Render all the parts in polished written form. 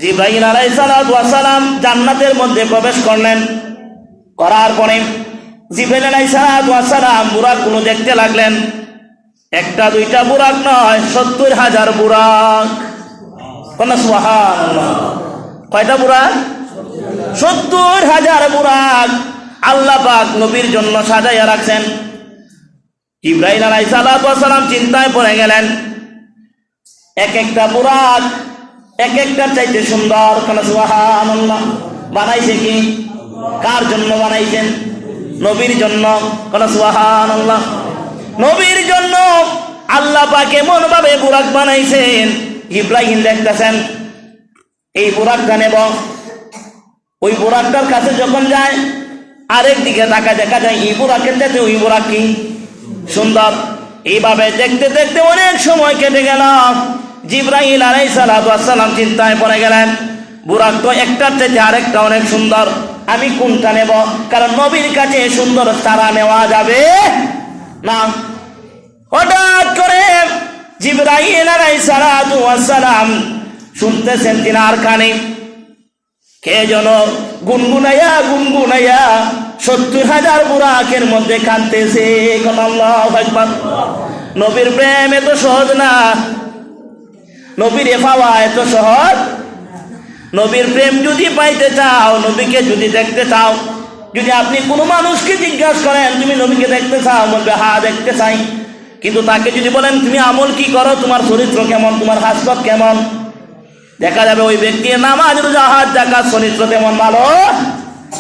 জিবরাইল আলাইহিস সালাতু ওয়াস সালাম জান্নাতের মধ্যে প্রবেশ করলেন। করার পরে জিবরাইল আলাইহিস সালাতু ওয়াস সালাম বুরাকগুলো দেখতে লাগলেন। একটা দুইটা বুরাক নয়, ৭০,০০০ বুরাক। কোন সুবহানাল্লাহ! কয়টা বুরাক? ৭০,০০০ বুরাক আল্লাহ পাক নবীর জন্য সাজাইয়া রাখছেন। জিবরাইল আলাইহিস সালাতু ওয়াস সালাম চিন্তায় পড়ে গেলেন। এক একটা বুরাক এক একটা চাইতে সুন্দর। কোন সুবহানাল্লাহ! বানাইছে কি? কার জন্য বানাইছেন? নবীর জন্য। কোন সুবহানাল্লাহ! নবীর জন্য আল্লাহ পাক এমন ভাবে বুরাক বানাইছেন। ইব্রাহিম দেখতেছেন এই বুরাকটা নেব, ওই বুরাকটার কাছে যখন যায় আরেক দিকে তাকায়, দেখা যায় এই বুরাকের চাইতে ওই বুরাক কি সুন্দর। এইভাবে দেখতে দেখতে অনেক সময় কেটে গেল। জিবরাইল আলাইহিস সালাতু ওয়াস সালাম চিন্তায় পড়ে গেলেন, বুরাক তো একটার চাইতে আরেকটা অনেক সুন্দর, আমি কোনটা নেব? কারণ নবীর কাছে সুন্দর তারা নেওয়া যাবে না। হঠাৎ করে জিবরাইল আলাইহিস সালাতু ওয়াস সালাম শুনতেছেন তিনার কানে কে যেন গুনগুনাইয়া গুনগুনাইয়া ৭০,০০০ বুরাকের মধ্যে কাঁদতেছে। আল্লাহু আকবার! নবীর প্রেম এত সহজ না, নবীর পাওয়া এত সহজ। নবীর প্রেম যদি পাইতে চাও, নবীকে যদি দেখতে চাও, যদি আপনি কোনো মানুষকে জিজ্ঞাসা করেন তুমি নবীকে দেখতে চাও, বলবে হ্যাঁ দেখতে চাই। কিন্তু তাকে যদি বলেন তুমি আমল কি করো, তোমার চরিত্র কেমন, তোমার হাসরত কেমন, দেখা যাবে ওই ব্যক্তির নামাজ রোজা হজ যাকাত চরিত্র তেমন ভালো,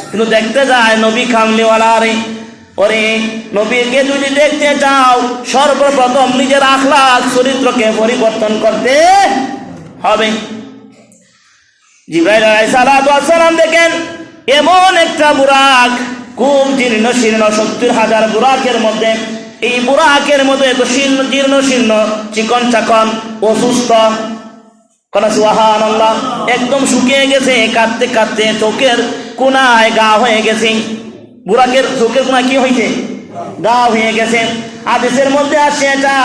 কিন্তু দেখতে যায় নবী কামলিওয়ালা। ওরে নবীকে যদি দেখতে চাও, সর্বপ্রথম নিজের আখলাক চরিত্রকে পরিবর্তন করতে হবে। জিবরাইল আলাইহিস সালাতু ওয়াস সালাম দেখেন এমন একটা বুরাক, খুব জীর্ণ শীর্ণ, ৭০,০০০ বুরাকের মধ্যে এই বুরাকের মধ্যে এত জীর্ণ শীর্ণ, চিকন চাকন, অসুস্থ। কোন সুবহানাল্লাহ! একদম শুকিয়ে গেছে, কাঁদতে কাঁদতে চোখের কোনায় গা হয়ে গেছে। বুরাকের চোখের কোনায় কি হয়েছে? গা হয়ে গেছে। হাদিসের মধ্যে আসছে এটা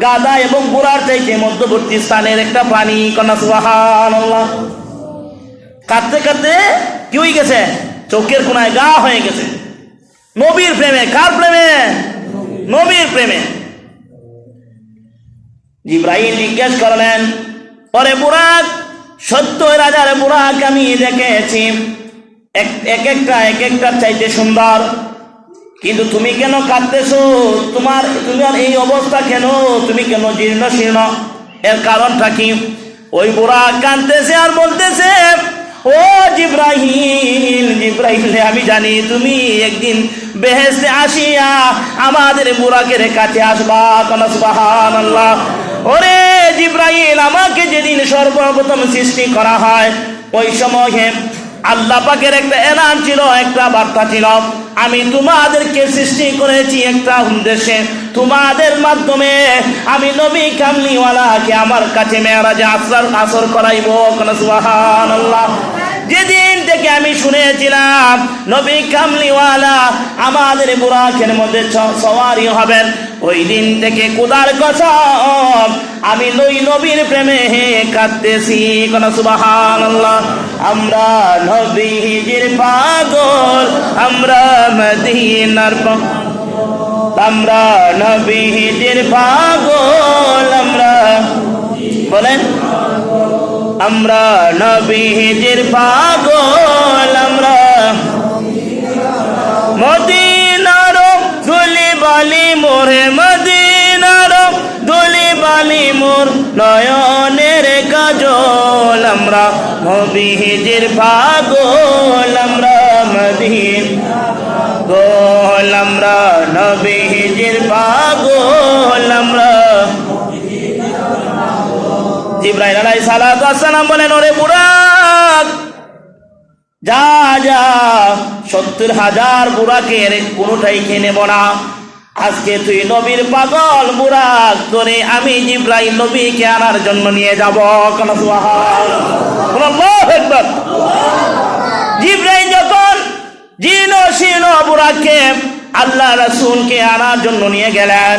গাদা এবং বুরার চাইতে মধ্যবর্তী স্থানের একটা প্রাণী। কোন সুবহানাল্লাহ! কাঁদতে কাঁদতে কি হয়ে গেছে? চোখের কোনায় গা হয়ে গেছে। নবীর প্রেমে। কার প্রেমে? নবীর প্রেমে। জিবরাইল জিজ্ঞেস করলেন, ওরে বুরাক, ৭০,০০০ বুরাক আমি দেখেছি, এক একটা চাইতে সুন্দর, কিন্তু তুমি কেন কাঁদতেছো? তোমার এই অবস্থা কেন? তুমি কেন জীর্ণ শীর্ণ? এর কারণটা কি? ওই বুরাক কাঁদতেছে আর বলতেছে, ও জিবরাইল, আমি জানি তুমি একদিন বেহেশতে আসিয়া আমাদের বুরাকের কাছে আসবা। কোন সুবহানাল্লাহ! ওরে জিবরাইল, আমাকে যেদিন সর্বপ্রথম সৃষ্টি করা হয় ওই সময়ে আল্লাহ পাকের একটা এলান ছিল, একটা বার্তা ছিল, আমি তোমাদেরকে সৃষ্টি করেছি একটা উদ্দেশ্যে, তোমাদের মাধ্যমে আমি নবী কামলিওয়ালাকে আমার কাছে মেরাজে আসর করাইব। কোন সুবহানাল্লাহ! যেদিন থেকে আমি শুনেছিলাম নবী কামলিওয়ালা আমাদের বুরাকের মধ্যে সওয়ারি হবেন, ওই দিন থেকে খোদার কসম আমি নবীর প্রেমে কাঁদতেছি। কোন সুবহানাল্লাহ! আমরা নবীজির পাগল, আমরা মদিনার আমরা নবীজির পাগল, আমরা বলেন আমরা নবীজির পাগল, আমরা মদিনার ধুলি বালি মোরে, মদিনার ধুলি বালি মোর নয়নের কাজল, আমরা নবীজির পাগল, আমরা মদিনার পাগল, আমরা নবীজির পাগল, আমরা। জিবরাইল আলাইহিস সালাতু ওয়াস সালাম বলেন, ওরে বুরাক, যা যা ৭০,০০০ বুরাকের কোনোটাই খেয়ে নেব না। আজকে তুই নবীর পাগল বুরাক, তোরে আমি জিবরাইল নবীকে আনার জন্য নিয়ে যাব। কোন সুবহানাল্লাহ! আল্লাহু আকবার! জিবরাইল যখন জীর্ণ শীর্ণ বুরাককে আল্লাহ রাসূলকে আনার জন্য নিয়ে গেলেন,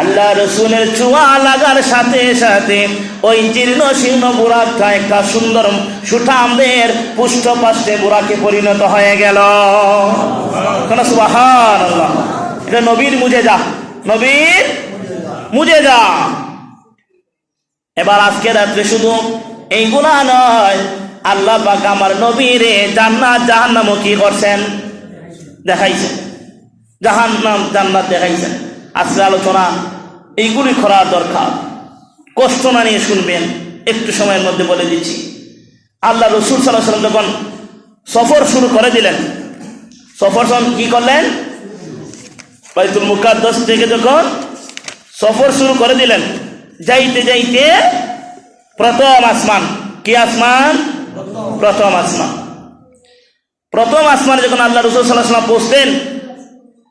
আল্লাহ রসুলের ছোঁয়া লাগার সাথে সাথে ওই জীর্ণ শীর্ণ বুরাকটা একটা সুন্দর সুঠামদের পুষ্টপাষ্টে বুরাকে পরিণত হয়ে গেল। সুবহানাল্লাহ। এটা নবীর মুজেজা, নবীর মুজেজা। এবার আজকে রাত্রে শুধু এইগুলা নয়, আল্লাহ পাক আমার নবীরে জান্নাত জাহান্নাম কি করছেন দেখাইছেন, জাহান্নাম জান্নাত দেখাইছেন। আজকে আলোচনা এইগুলি করার দরকার, কষ্ট না নিয়ে শুনবেন। একটু সময়ের মধ্যে বলে দিচ্ছি। আল্লাহ রসুল সাল্লাল্লাহু আলাইহি ওয়াসাল্লাম যখন সফর শুরু করে দিলেন, সফর কি করলেন? বাইতুল মুকাদ্দাস থেকে যখন সফর শুরু করে দিলেন, যাইতে যাইতে প্রথম আসমান, কি আসমান? প্রথম আসমান। প্রথম আসমান যখন আল্লাহ রাসূল সাল্লাল্লাহু আলাইহি ওয়াসাল্লাম পৌঁছলেন,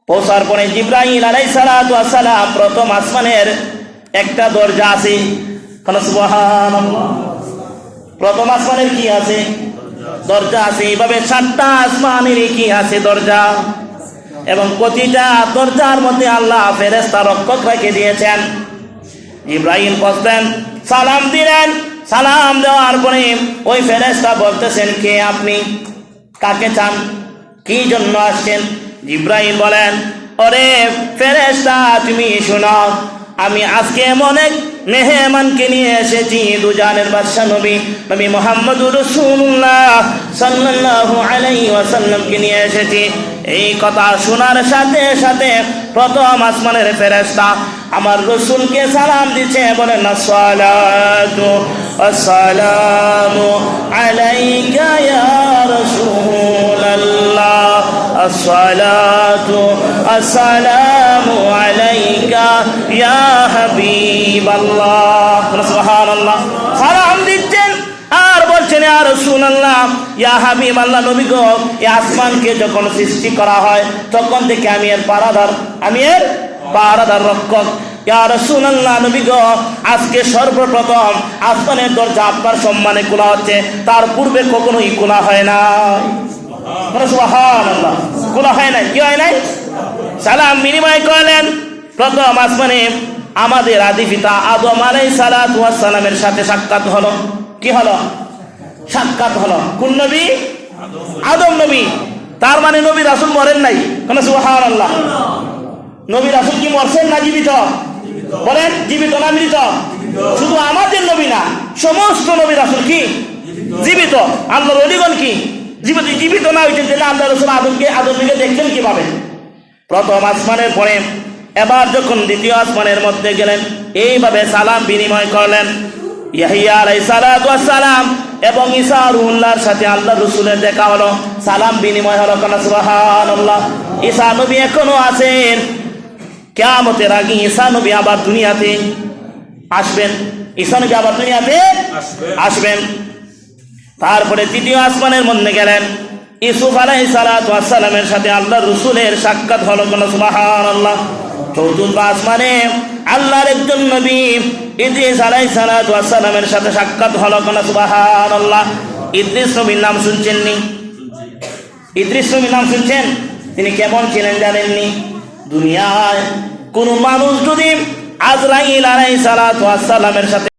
পৌঁছার পরে জিবরাইল আলাইহিস সালাতু ওয়াস সালাম প্রথম আসমানের একটা দরজা আছে। সুবহানাল্লাহ। প্রথম আসমানের কি আছে? দরজা আছে। এইভাবে 7টা আসমানের কি আছে? দরজা। এবং প্রতিটা দরজার মধ্যে আল্লাহ ফেরেশতা রক্ষক রেখে দিয়েছেন। জিবরাইল পৌঁছলেন, সালাম দিলেন। সালাম দেওয়ার পরে ওই ফেরেশতা বলতেছেন, কে আপনি? কাকে চান? কি জন্য আসছেন? জিবরাইল বলেন, ওরে ফেরেশতা তুমি শোনো, আমি আজকে এমন এক মেহমানকে নিয়ে এসেছি, দুজানের বাদশা নবী নবী মুহাম্মদুর রাসূলুল্লাহ সাল্লাল্লাহু আলাইহি ওয়াসাল্লামকে নিয়ে এসেছি। এই কথা শোনার সাথে সাথে প্রথম আসমানের ফেরেশতা আমার রাসূলকে সালাম দিচ্ছে, বলেন আসসালাতু আসসালামু আলাইকা ইয়া রাসূলুল্লাহ, আসসালাতু আসসালামু আলাইকা ইয়া হাবিবাল্লাহ। সুবহানাল্লাহ। সালাম দিচ্ছেন আর বলছেন, ইয়া রাসূলুল্লাহ, ইয়া হাবিবাল্লাহ, নবী গো, এই আসমানকে যখন সৃষ্টি করা হয় তখন থেকে আমি এর পাহারাদার রক্ষক। ইয়া রাসূলুল্লাহ, নবী গো, আজকে সর্বপ্রথম আসমানের দরজা আপনার সম্মানে খোলা হচ্ছে, তার পূর্বে কখনোই খোলা হয় নাই। সুবহানাল্লাহ। খোলা হয় নাই। কি হয় নাই? সালাম বিনিময় করলেন। প্রথম আসমানে আমাদের আদি পিতা আদম আলাইহিস সালাতু ওয়াস সালামের সাথে সাক্ষাৎ হলো। কি হলো? সাক্ষাৎ হলো। কোন নবী? আদম নবী। তার মানে নবী রাসূল মরেন নাই। সুবহানাল্লাহ। নবী রাসূল কি মরছেন না জীবিত? বলেন, জীবিত না মৃত? শুধু আমাদের নবী না, সমস্ত নবী রাসূল কি জীবিত। আল্লাহর ওলিগণ কি জীবিত? জীবিত না হইতেন তাহলে আল্লাহ রাসূল আদমকে দেখতেন কিভাবে? প্রথম আসমানের পরে এবার যখন দ্বিতীয় আসমানের মধ্যে গেলেন, এইভাবে সালাম বিনিময় করলেন। ইয়াহিয়া আলাইহিস সালাতু ওয়াস সালাম এবং ঈসা রুহুল্লাহর সাথে আল্লাহ রাসূলের দেখা হলো, সালাম বিনিময় হলো। সুবহানাল্লাহ। ঈসা নবী এখনো আছেন। কিয়ামতের আগে ঈসা নবী আবার দুনিয়াতে আসবেন। ঈসা নবী আবার দুনিয়াতে আসবেন। তারপরে তৃতীয় আসমানের মধ্যে গেলেন, ইউসুফ আলাইহিস সালাতু ওয়াস সালামের সাথে আল্লাহ রাসূলের সাক্ষাৎ হলো। সুবহানাল্লাহ। চতুর্থ আসমানে আল্লাহর একজন নবী ইদ্রিস আলাইহিস সালাতু ওয়াস সালামের সাথে সাক্ষাৎ হলো। সুবহানাল্লাহ। ইদ্রিস নবীর নাম শুনছেননি? ইদ্রিস নবীর নাম শুনছেন? তিনি কেমন ছিলেন জানেননি? দুনিয়ায় কোন মানুষ যদি আজরাইল আলাইহিস সালাতু ওয়াস সালামের সাথে